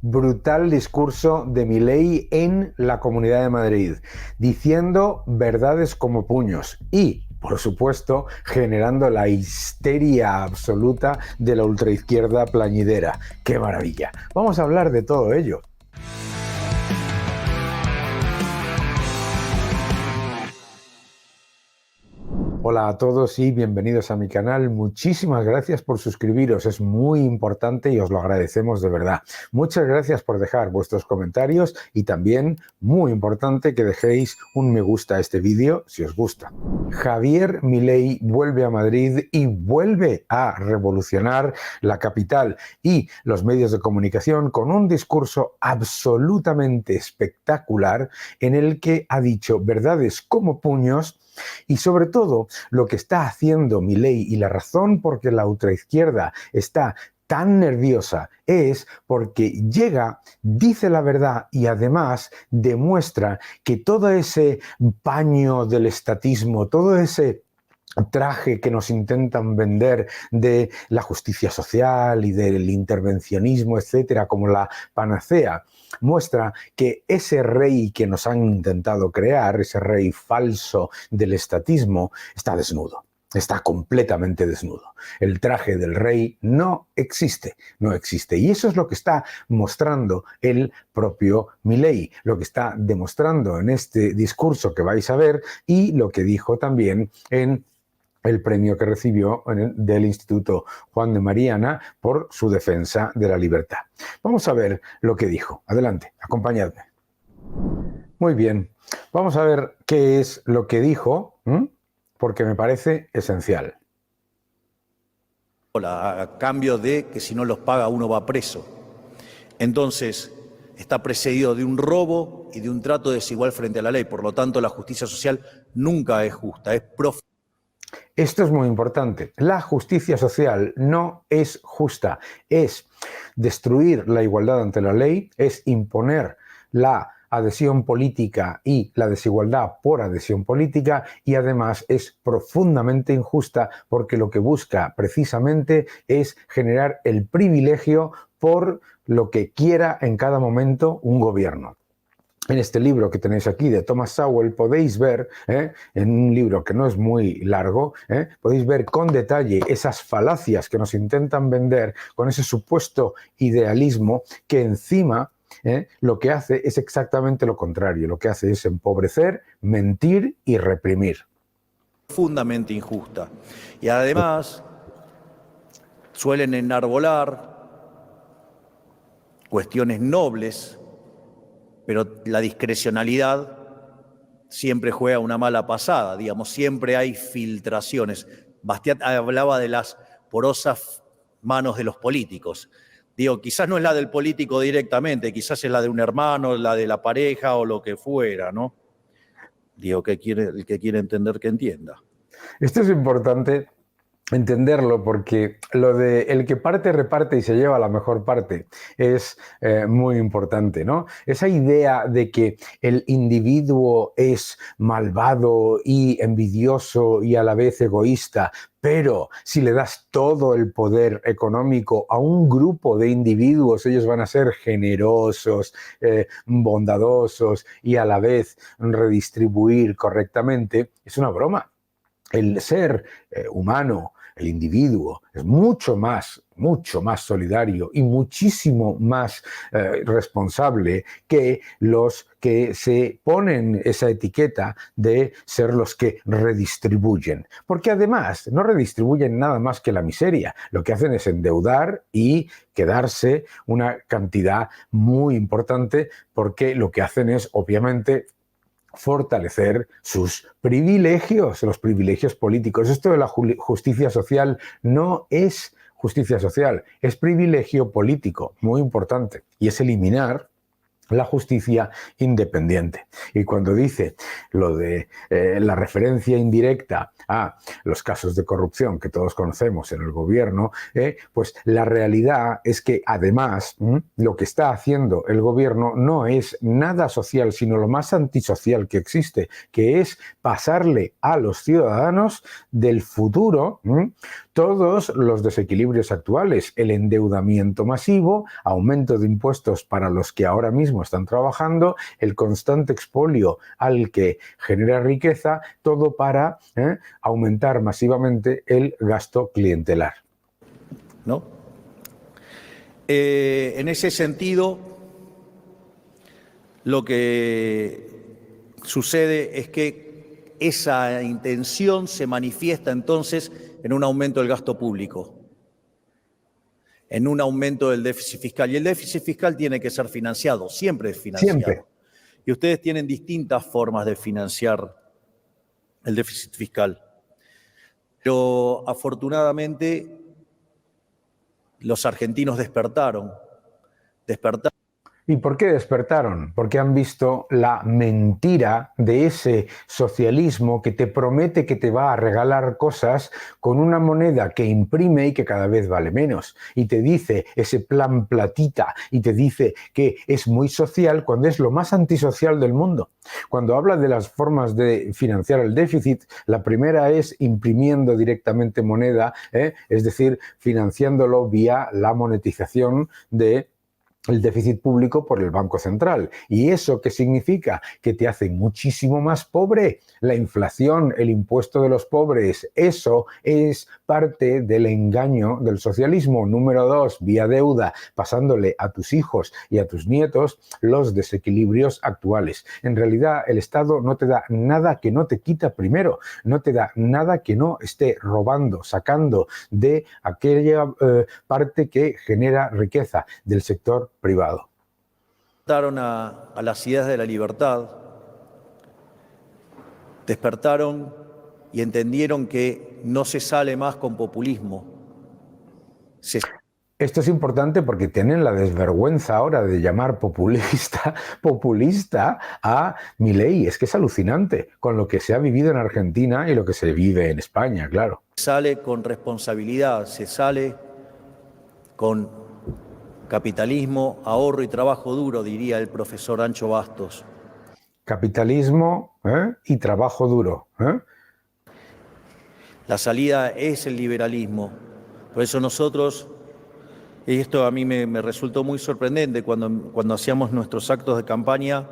Brutal discurso de Milei en la Comunidad de Madrid, diciendo verdades como puños y, por supuesto, generando la histeria absoluta de la ultraizquierda plañidera. ¡Qué maravilla! Vamos a hablar de todo ello. Hola a todos y bienvenidos a mi canal. Muchísimas gracias por suscribiros, es muy importante y os lo agradecemos de verdad. Muchas gracias por dejar vuestros comentarios y también, muy importante, que dejéis un me gusta a este vídeo si os gusta. Javier Milei vuelve a Madrid y vuelve a revolucionar la capital y los medios de comunicación con un discurso absolutamente espectacular en el que ha dicho verdades como puños. Y sobre todo, lo que está haciendo Milei y la razón por que la ultraizquierda está tan nerviosa es porque llega, dice la verdad y además demuestra que todo ese paño del estatismo, todo ese traje que nos intentan vender de la justicia social y del intervencionismo, etcétera, como la panacea, muestra que ese rey que nos han intentado crear, ese rey falso del estatismo, está desnudo. Está completamente desnudo. El traje del rey no existe, no existe. Y eso es lo que está mostrando el propio Milei, lo que está demostrando en este discurso que vais a ver y lo que dijo también en el premio que recibió del Instituto Juan de Mariana por su defensa de la libertad. Vamos a ver lo que dijo. Adelante, acompañadme. Muy bien, vamos a ver qué es lo que dijo, porque me parece esencial. A cambio de que si no los paga uno va preso. Entonces, está precedido de un robo y de un trato desigual frente a la ley. Por lo tanto, la justicia social nunca es justa, es profunda. Esto es muy importante. La justicia social no es justa. Es destruir la igualdad ante la ley, es imponer la adhesión política y la desigualdad por adhesión política y además es profundamente injusta porque lo que busca precisamente es generar el privilegio por lo que quiera en cada momento un gobierno. En este libro que tenéis aquí de Thomas Sowell podéis ver, en un libro que no es muy largo, podéis ver con detalle esas falacias que nos intentan vender con ese supuesto idealismo que encima lo que hace es exactamente lo contrario. Lo que hace es empobrecer, mentir y reprimir. Profundamente injusta. Y además suelen enarbolar cuestiones nobles, pero la discrecionalidad siempre juega una mala pasada, digamos, siempre hay filtraciones. Bastiat hablaba de las porosas manos de los políticos. Digo, quizás no es la del político directamente, quizás es la de un hermano, la de la pareja o lo que fuera, ¿no? Digo, el que quiere entender, que entienda. Esto es importante entenderlo porque lo de el que parte reparte y se lleva la mejor parte es muy importante, ¿no? Esa idea de que el individuo es malvado y envidioso y a la vez egoísta, pero si le das todo el poder económico a un grupo de individuos, ellos van a ser generosos, bondadosos y a la vez redistribuir correctamente, es una broma. El ser humano, el individuo, es mucho más solidario y muchísimo más responsable que los que se ponen esa etiqueta de ser los que redistribuyen. Porque además no redistribuyen nada más que la miseria. Lo que hacen es endeudar y quedarse una cantidad muy importante porque lo que hacen es, obviamente, fortalecer sus privilegios, los privilegios políticos. Esto de la justicia social no es justicia social, es privilegio político, muy importante, y es eliminar la justicia independiente. Y cuando dice lo de la referencia indirecta a los casos de corrupción que todos conocemos en el gobierno, pues la realidad es que además lo que está haciendo el gobierno no es nada social, sino lo más antisocial que existe, que es pasarle a los ciudadanos del futuro todos los desequilibrios actuales, el endeudamiento masivo, aumento de impuestos para los que ahora mismo están trabajando, el constante expolio al que genera riqueza, todo para aumentar masivamente el gasto clientelar. ¿No? En ese sentido, lo que sucede es que esa intención se manifiesta entonces en un aumento del gasto público, en un aumento del déficit fiscal. Y el déficit fiscal tiene que ser financiado, siempre es financiado. Siempre. Y ustedes tienen distintas formas de financiar el déficit fiscal. Pero afortunadamente los argentinos despertaron. ¿Y por qué despertaron? Porque han visto la mentira de ese socialismo que te promete que te va a regalar cosas con una moneda que imprime y que cada vez vale menos. Y te dice ese plan platita y te dice que es muy social cuando es lo más antisocial del mundo. Cuando habla de las formas de financiar el déficit, la primera es imprimiendo directamente moneda, es decir, financiándolo vía la monetización de el déficit público por el Banco Central. ¿Y eso qué significa? Que te hace muchísimo más pobre. La inflación, el impuesto de los pobres, eso es parte del engaño del socialismo. Número 2, vía deuda, pasándole a tus hijos y a tus nietos los desequilibrios actuales. En realidad, el Estado no te da nada que no te quita primero, no te da nada que no esté robando, sacando de aquella parte que genera riqueza del sector privado. Despertaron a las ideas de la libertad, despertaron y entendieron que no se sale más con populismo. Esto es importante porque tienen la desvergüenza ahora de llamar populista a Milei. Es que es alucinante con lo que se ha vivido en Argentina y lo que se vive en España, claro. Se sale con responsabilidad, se sale con capitalismo, ahorro y trabajo duro, diría el profesor Ancho Bastos. Capitalismo y trabajo duro. La salida es el liberalismo. Por eso nosotros, y esto a mí me resultó muy sorprendente, cuando hacíamos nuestros actos de campaña,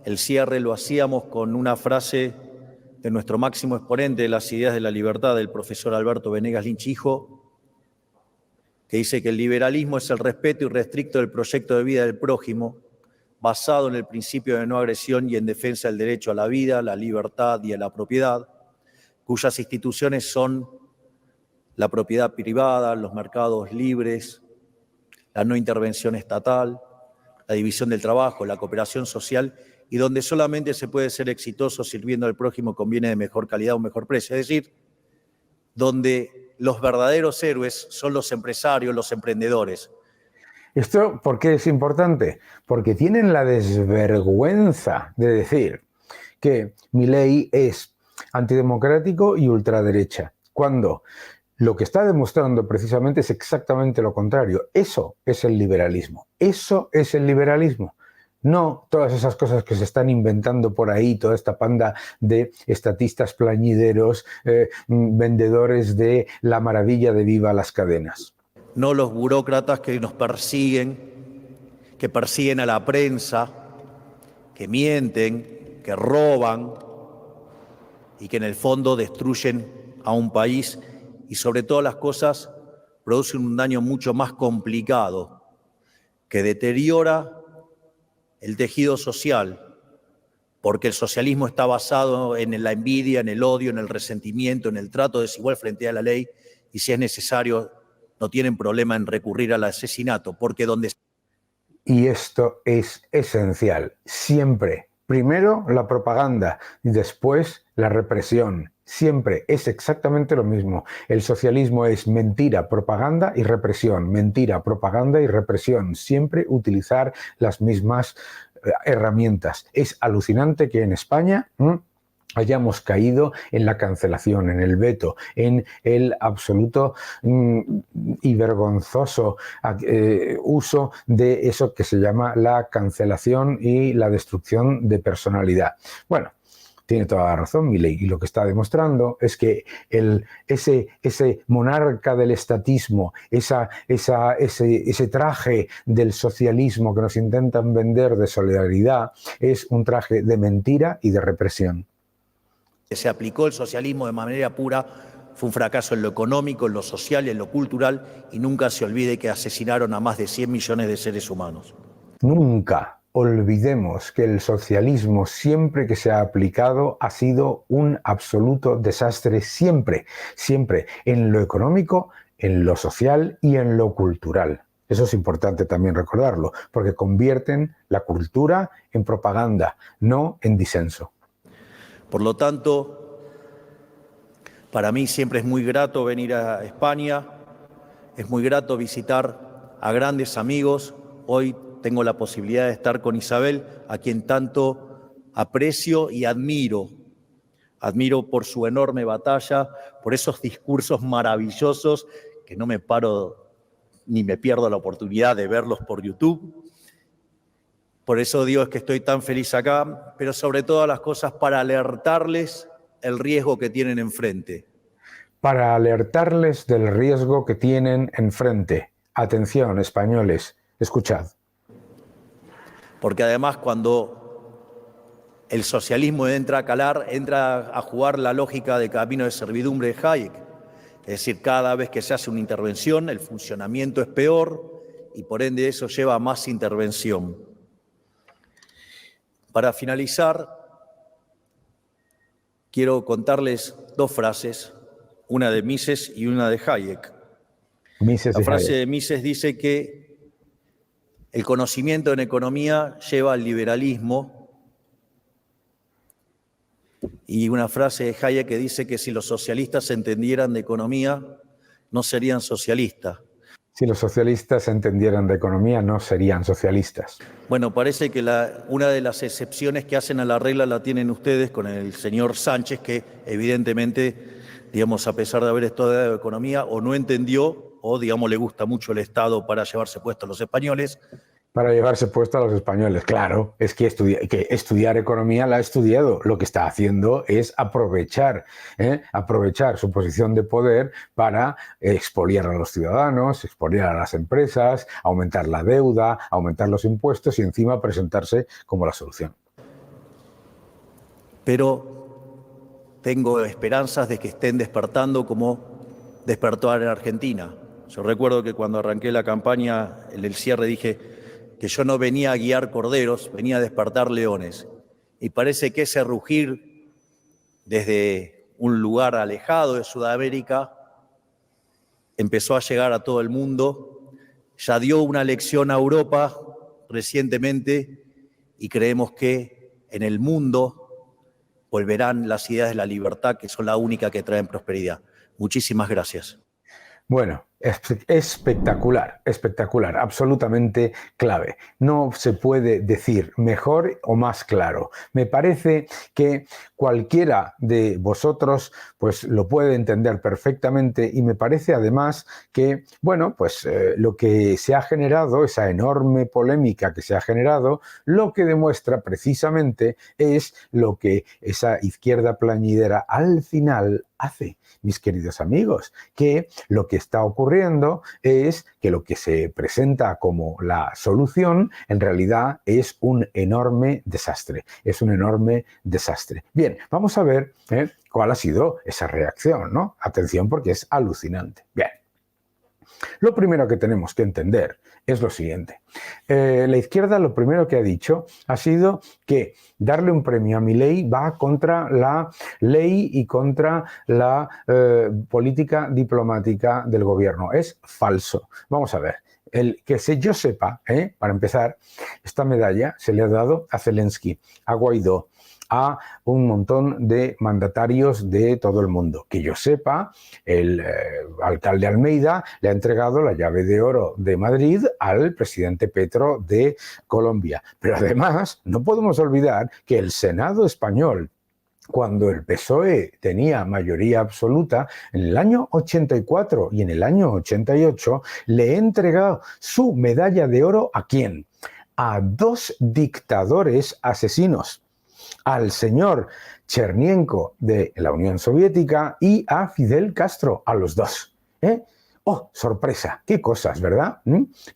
el cierre lo hacíamos con una frase de nuestro máximo exponente de las ideas de la libertad, del profesor Alberto Venegas Lynch hijo, que dice que el liberalismo es el respeto irrestricto del proyecto de vida del prójimo, basado en el principio de no agresión y en defensa del derecho a la vida, la libertad y a la propiedad, cuyas instituciones son la propiedad privada, los mercados libres, la no intervención estatal, la división del trabajo, la cooperación social, y donde solamente se puede ser exitoso sirviendo al prójimo con bienes de mejor calidad o mejor precio. Es decir, donde los verdaderos héroes son los empresarios, los emprendedores. ¿Esto por qué es importante? Porque tienen la desvergüenza de decir que Milei es antidemocrático y ultraderecha, cuando lo que está demostrando precisamente es exactamente lo contrario. Eso es el liberalismo. Eso es el liberalismo. No todas esas cosas que se están inventando por ahí, toda esta panda de estatistas plañideros, vendedores de la maravilla de viva las cadenas. No los burócratas que nos persiguen, que persiguen a la prensa, que mienten, que roban y que en el fondo destruyen a un país y sobre todas las cosas producen un daño mucho más complicado, que deteriora el tejido social, porque el socialismo está basado en la envidia, en el odio, en el resentimiento, en el trato desigual frente a la ley, y si es necesario, no tienen problema en recurrir al asesinato, porque donde... Y esto es esencial, siempre. Primero la propaganda y después la represión. Siempre es exactamente lo mismo. El socialismo es mentira, propaganda y represión. Mentira, propaganda y represión. Siempre utilizar las mismas herramientas. Es alucinante que en España hayamos caído en la cancelación, en el veto, en el absoluto y vergonzoso uso de eso que se llama la cancelación y la destrucción de personalidad. Bueno, Tiene toda la razón Milei, y lo que está demostrando es que ese monarca del estatismo, ese traje del socialismo que nos intentan vender de solidaridad, es un traje de mentira y de represión. Se aplicó el socialismo de manera pura, fue un fracaso en lo económico, en lo social y en lo cultural, y nunca se olvide que asesinaron a más de 100 millones de seres humanos. Nunca olvidemos que el socialismo, siempre que se ha aplicado, ha sido un absoluto desastre, siempre, siempre, en lo económico, en lo social y en lo cultural. Eso es importante también recordarlo, porque convierten la cultura en propaganda, no en disenso. Por lo tanto, para mí siempre es muy grato venir a España, es muy grato visitar a grandes amigos. Hoy tengo la posibilidad de estar con Isabel, a quien tanto aprecio y admiro. Admiro por su enorme batalla, por esos discursos maravillosos que no me paro ni me pierdo la oportunidad de verlos por YouTube. Por eso digo que estoy tan feliz acá, pero sobre todas las cosas para alertarles el riesgo que tienen enfrente. Para alertarles del riesgo que tienen enfrente. Atención, españoles, escuchad. Porque además cuando el socialismo entra a calar, entra a jugar la lógica de camino de servidumbre de Hayek. Es decir, cada vez que se hace una intervención, el funcionamiento es peor y por ende eso lleva a más intervención. Para finalizar, quiero contarles dos frases, una de Mises y una de Hayek. La frase de Mises dice que el conocimiento en economía lleva al liberalismo, y una frase de Hayek que dice que si los socialistas entendieran de economía, no serían socialistas. Si los socialistas entendieran de economía, no serían socialistas. Bueno, parece que una de las excepciones que hacen a la regla la tienen ustedes con el señor Sánchez, que evidentemente, digamos, a pesar de haber estudiado economía, o no entendió, o, digamos, le gusta mucho el Estado para llevarse puesto a los españoles. Para llevarse puesto a los españoles, claro, es que estudiar economía la ha estudiado. Lo que está haciendo es aprovechar su posición de poder para expoliar a los ciudadanos, expoliar a las empresas, aumentar la deuda, aumentar los impuestos y encima presentarse como la solución. Pero tengo esperanzas de que estén despertando como despertó en Argentina. Yo recuerdo que cuando arranqué la campaña, en el cierre dije que yo no venía a guiar corderos, venía a despertar leones. Y parece que ese rugir desde un lugar alejado de Sudamérica empezó a llegar a todo el mundo, ya dio una lección a Europa recientemente y creemos que en el mundo volverán las ideas de la libertad, que son la única que traen prosperidad. Muchísimas gracias. Bueno, espectacular, espectacular, absolutamente clave. No se puede decir mejor o más claro. Me parece que cualquiera de vosotros pues lo puede entender perfectamente y me parece además que, bueno, pues lo que se ha generado, esa enorme polémica que se ha generado, lo que demuestra precisamente es lo que esa izquierda plañidera al final hace, mis queridos amigos, que lo que está ocurriendo es que lo que se presenta como la solución en realidad es un enorme desastre, es un enorme desastre. Bien, vamos a ver cuál ha sido esa reacción, ¿no? Atención porque es alucinante. Bien. Lo primero que tenemos que entender es lo siguiente. La izquierda lo primero que ha dicho ha sido que darle un premio a Milei va contra la ley y contra la política diplomática del gobierno. Es falso. Vamos a ver. Yo sepa, para empezar, esta medalla se le ha dado a Zelensky, a Guaidó, a un montón de mandatarios de todo el mundo. Que yo sepa, el alcalde Almeida le ha entregado la llave de oro de Madrid al presidente Petro de Colombia. Pero además, no podemos olvidar que el Senado español, cuando el PSOE tenía mayoría absoluta, en el año 84 y en el año 88, le ha entregado su medalla de oro ¿a quién? A dos dictadores asesinos. al señor Chernienko de la Unión Soviética y a Fidel Castro, a los dos. ¡Oh, sorpresa! ¡Qué cosas!, ¿verdad?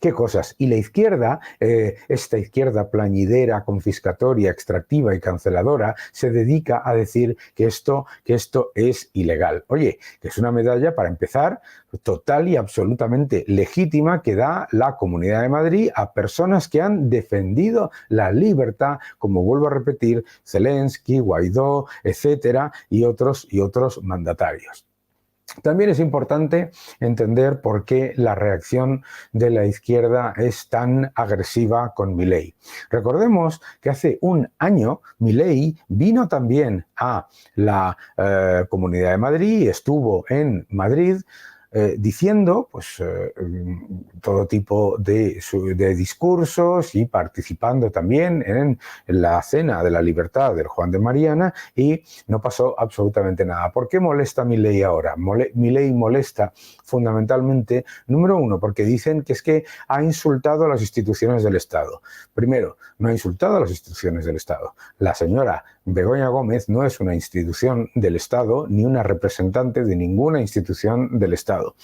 ¡Qué cosas! Y la izquierda, esta izquierda plañidera, confiscatoria, extractiva y canceladora, se dedica a decir que esto es ilegal. Oye, que es una medalla, para empezar, total y absolutamente legítima, que da la Comunidad de Madrid a personas que han defendido la libertad, como vuelvo a repetir, Zelensky, Guaidó, etcétera, y otros mandatarios. También es importante entender por qué la reacción de la izquierda es tan agresiva con Milei. Recordemos que hace un año Milei vino también a la Comunidad de Madrid, estuvo en Madrid, diciendo pues, todo tipo de discursos y participando también en la Cena de la Libertad del Juan de Mariana, y no pasó absolutamente nada. ¿Por qué molesta Milei ahora? Milei molesta fundamentalmente, número uno, porque dicen que es que ha insultado a las instituciones del Estado. Primero, no ha insultado a las instituciones del Estado. La señora Begoña Gómez no es una institución del Estado ni una representante de ninguna institución del Estado.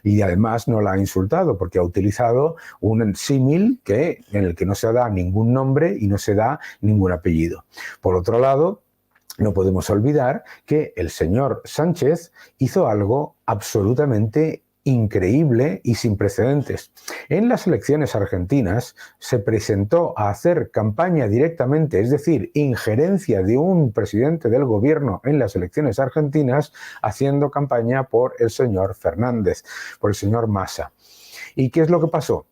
Y además no la ha insultado porque ha utilizado un símil en el que no se da ningún nombre y no se da ningún apellido. Por otro lado, no podemos olvidar que el señor Sánchez hizo algo absolutamente increíble y sin precedentes. En las elecciones argentinas se presentó a hacer campaña directamente, es decir, injerencia de un presidente del gobierno en las elecciones argentinas, haciendo campaña por el señor Fernández, por el señor Massa. ¿Y qué es lo que pasó?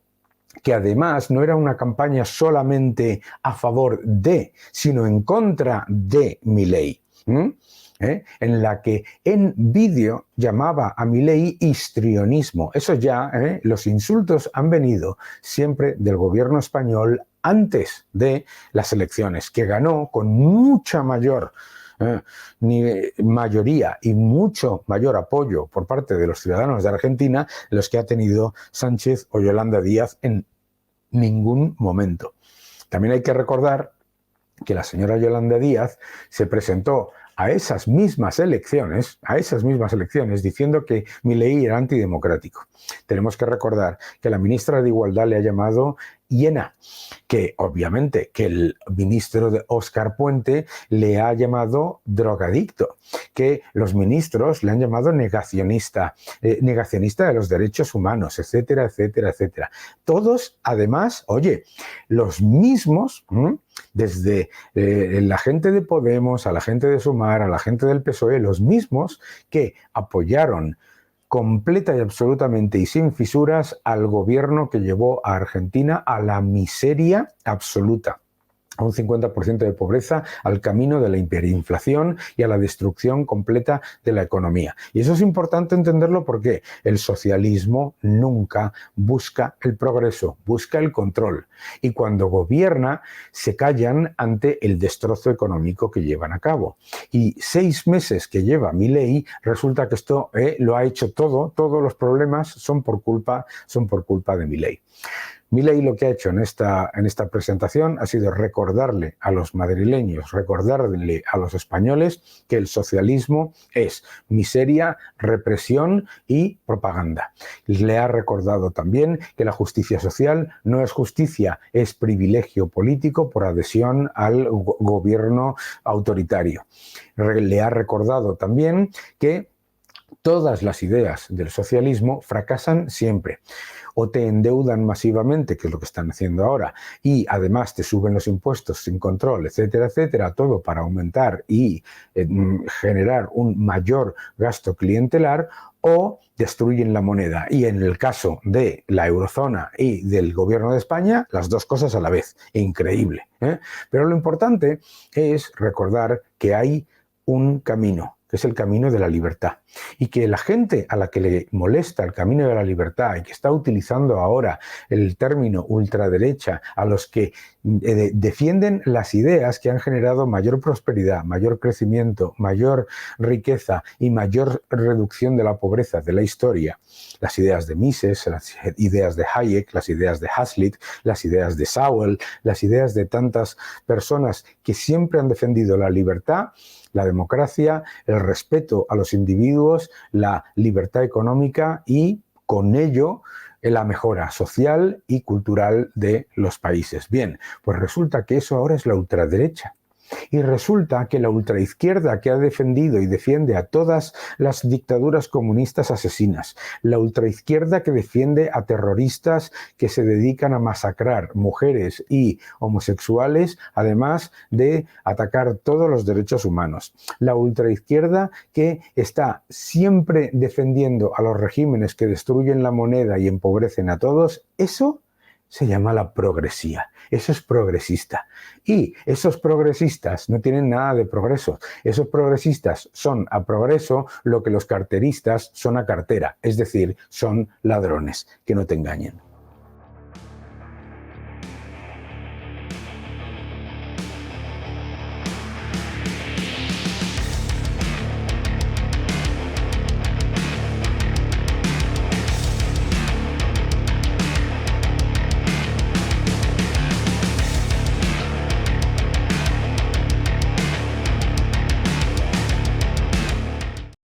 Que además no era una campaña solamente a favor de, sino en contra de Milei. En la que en vídeo llamaba a Milei histrionismo. Eso ya, los insultos han venido siempre del gobierno español antes de las elecciones, que ganó con mucha mayor mayoría y mucho mayor apoyo por parte de los ciudadanos de Argentina, los que ha tenido Sánchez o Yolanda Díaz en ningún momento. También hay que recordar que la señora Yolanda Díaz se presentó a esas mismas elecciones, diciendo que Milei era antidemocrático. Tenemos que recordar que la ministra de Igualdad le ha llamado hiena, que obviamente que el ministro de Óscar Puente le ha llamado drogadicto, que los ministros le han llamado negacionista de los derechos humanos, etcétera, etcétera, etcétera. Todos, además, oye, los mismos, desde la gente de Podemos, a la gente de Sumar, a la gente del PSOE, los mismos que apoyaron completa y absolutamente y sin fisuras al gobierno que llevó a Argentina a la miseria absoluta, a un 50% de pobreza, al camino de la hiperinflación y a la destrucción completa de la economía. Y eso es importante entenderlo porque el socialismo nunca busca el progreso, busca el control. Y cuando gobierna, se callan ante el destrozo económico que llevan a cabo. Y 6 meses que lleva Milei, resulta que esto lo ha hecho todos los problemas son por culpa de Milei. Milei lo que ha hecho en esta presentación ha sido recordarle a los madrileños, recordarle a los españoles que el socialismo es miseria, represión y propaganda. Le ha recordado también que la justicia social no es justicia, es privilegio político por adhesión al gobierno autoritario. Le ha recordado también que todas las ideas del socialismo fracasan siempre. O te endeudan masivamente, que es lo que están haciendo ahora, y además te suben los impuestos sin control, etcétera, etcétera, todo para aumentar y generar un mayor gasto clientelar, o destruyen la moneda. Y en el caso de la eurozona y del gobierno de España, las dos cosas a la vez. Increíble. Pero lo importante es recordar que hay un camino, que es el camino de la libertad. Y que la gente a la que le molesta el camino de la libertad y que está utilizando ahora el término ultraderecha, a los que defienden las ideas que han generado mayor prosperidad, mayor crecimiento, mayor riqueza y mayor reducción de la pobreza de la historia, las ideas de Mises, las ideas de Hayek, las ideas de Hazlitt, las ideas de Sowell, las ideas de tantas personas que siempre han defendido la libertad, la democracia, el respeto a los individuos, la libertad económica y, con ello, la mejora social y cultural de los países. Bien, pues resulta que eso ahora es la ultraderecha. Y resulta que la ultraizquierda, que ha defendido y defiende a todas las dictaduras comunistas asesinas, la ultraizquierda que defiende a terroristas que se dedican a masacrar mujeres y homosexuales, además de atacar todos los derechos humanos, la ultraizquierda que está siempre defendiendo a los regímenes que destruyen la moneda y empobrecen a todos, eso se llama la progresía. Eso es progresista. Y esos progresistas no tienen nada de progreso. Esos progresistas son a progreso lo que los carteristas son a cartera. Es decir, son ladrones. Que no te engañen.